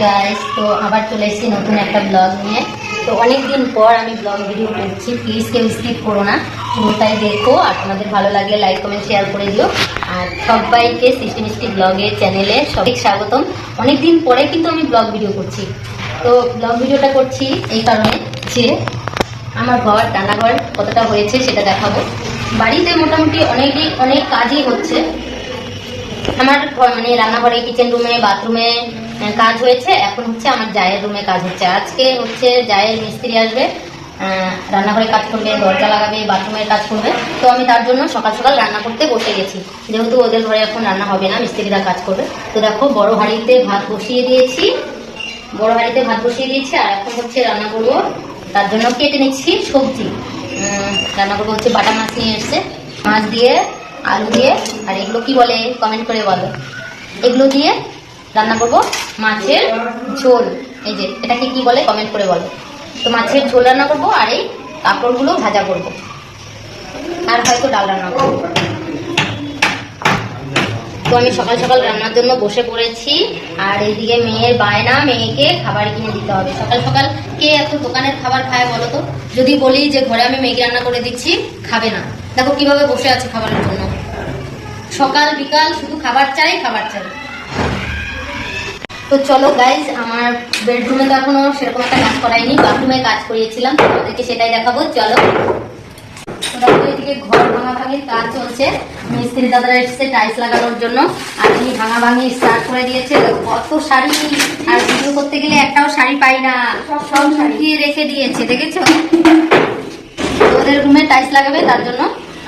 Guys, তো আবার চলে এসেছি নতুন একটা ব্লগ নিয়ে। তো অনেকদিন পর আমি ব্লগ ভিডিও করছি, প্লিজ কেউ স্কিপ করো না, পুরোটাই দেখো। আর তোমাদের ভালো লাগলে লাইক কমেন্ট শেয়ার করে দিও। আর সবাইকে সৃষ্টি মিষ্টি ব্লগের চ্যানেলে সবাই স্বাগতম। অনেকদিন পরে কিন্তু আমি ব্লগ ভিডিও করছি। তো ব্লগ ভিডিওটা করছি এই কারণে যে আমার ঘর, রান্নাঘর কতটা হয়েছে সেটা দেখাবো। বাড়িতে মোটামুটি অনেক কাজই হচ্ছে। আমার মানে রান্নাঘরে, কিচেন রুমে, বাথরুমে কাজ হয়েছে। এখন হচ্ছে আমার জায়ের রুমে কাজ হচ্ছে। আজকে হচ্ছে জায়ের মিস্ত্রি আসবে, রান্নাঘরে কাজ করবে, দরজা লাগাবে, বাথরুমের কাজ করবে। তো আমি তার জন্য সকাল সকাল রান্না করতে বসে গেছি, যেহেতু ওদের ঘরে এখন রান্না হবে না, মিস্ত্রিরা কাজ করবে। তো দেখো বড় হাঁড়িতে ভাত বসিয়ে দিয়েছি, আর এখন হচ্ছে রান্না করবো। তার জন্য কেটে নিচ্ছি সবজি। রান্না করবো হচ্ছে বাটা মাছ নিয়ে এসছে, মাছ দিয়ে, আলু দিয়ে, আর এগুলো কি বলে কমেন্ট করে বলো। এগুলো দিয়ে রান্না করব মাছের ঝোল। এই যে এটাকে কি বলে কমেন্ট করে বলো। তো মাছের ঝোল রান্না করব, আর এই কাঁকড়গুলো ভাজা করব, আর হয়তো ডাল রান্না করব। তো আমি সকাল সকাল রান্নার জন্য বসে পড়েছি। আর এইদিকে মেয়ের বায়না, মেয়েকে খাবার কিনে দিতে হবে। সকাল সকাল কে এত দোকানের খাবার খায় বলো তো? যদি বলি যে ঘরে আমি মেয়েকে রান্না করে দিচ্ছি, খাবে না। দেখো কিভাবে বসে আছে খাবারের জন্য, সকাল বিকাল শুধু খাবার চাই। তো চলো গাইজ, আমার বেডরুমে তো এখনো সেরকম একটা কাজ করাইনি, বাথরুমে কাজ করিয়েছিলাম, তোমাদেরকে সেটাই দেখাবো। চলো। এদিকে ঘর ভাঙাভাঙির কাজ চলছে, মিস্ত্রি দাদারা এসেছে টাইলস লাগানোর জন্য। আর উনি ভাঙাভাঙি স্টার্ট করে দিয়েছে। কত শাড়ি, আর ভিডিও করতে গেলে একটাও শাড়ি পাই না, সব লুকিয়ে রেখে দিয়েছে, দেখেছো? ওদের রুমে টাইলস লাগাবে তার জন্য।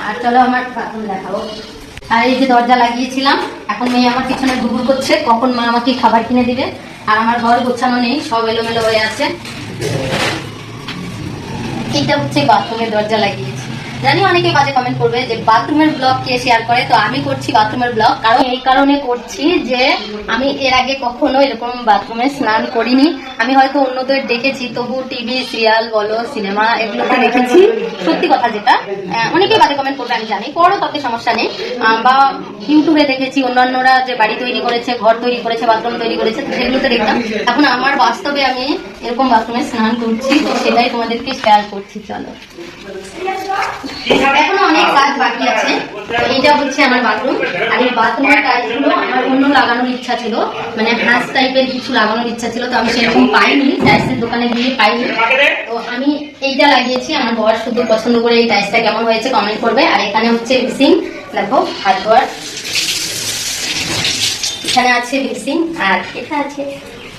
আর চলো আমার বাথরুম দেখাবো। আর এই যে দরজা লাগিয়েছিলাম, এখন মেয়ে আমার পিছনে ঘুঘুর করছে কখন মা আমাকে খাবার কিনে দিবে। আর আমার ঘর গোছানো নেই, সব এলোমেলো হয়ে আছে। এইটা হচ্ছে বাথরুমের দরজা লাগিয়েছি। জানি অনেকে বাজে কমেন্ট করবে যে বাথরুমের ব্লগ কে শেয়ার করে। তো আমি করছি বাথরুমের ব্লগ, কারণ এই কারণে করছি যে আমি এর আগে কখনো এরকম বাথরুমে স্নান করিনি। আমি হয়তো অন্যদের দেখেছি, তবু টিভি সিরিয়াল বলো, সিনেমা, এগুলোতে দেখেছি। সত্যি কথা যেটা, অনেকে বাজে কমেন্ট করবে আমি জানি, পরও তাতে সমস্যা নেই। বা ইউটিউবে দেখেছি অন্যান্যরা যে বাড়ি তৈরি করেছে, ঘর তৈরি করেছে, বাথরুম তৈরি করেছে, সেগুলোতে দেখতাম। এখন আমার বাস্তবে আমি এরকম বাথরুমে স্নান করছি, তো সেটাই তোমাদেরকে শেয়ার করছি। চলো। এখনো অনেক কাজ বাকি আছে। এটা হচ্ছে আমার বাথরুম। আর এই বাথরুমের কাজগুলো আমার অন্য লাগানোর ইচ্ছা ছিল, মানে হাঁস টাইপের কিছু লাগানোর ইচ্ছা ছিল। তো আমি সেরকম পাইনি, টাইলসের দোকানে গিয়ে পাইনি। তো আমি এইটা লাগিয়েছি। আমার বর শুধু পছন্দ করে এই টাইলসটা কেমন হয়েছে কমেন্ট করবে। আর এখানে হচ্ছে মিক্সিং, দেখো হাত ধোয়ার, এখানে আছে মিক্সিং, আর এটা আছে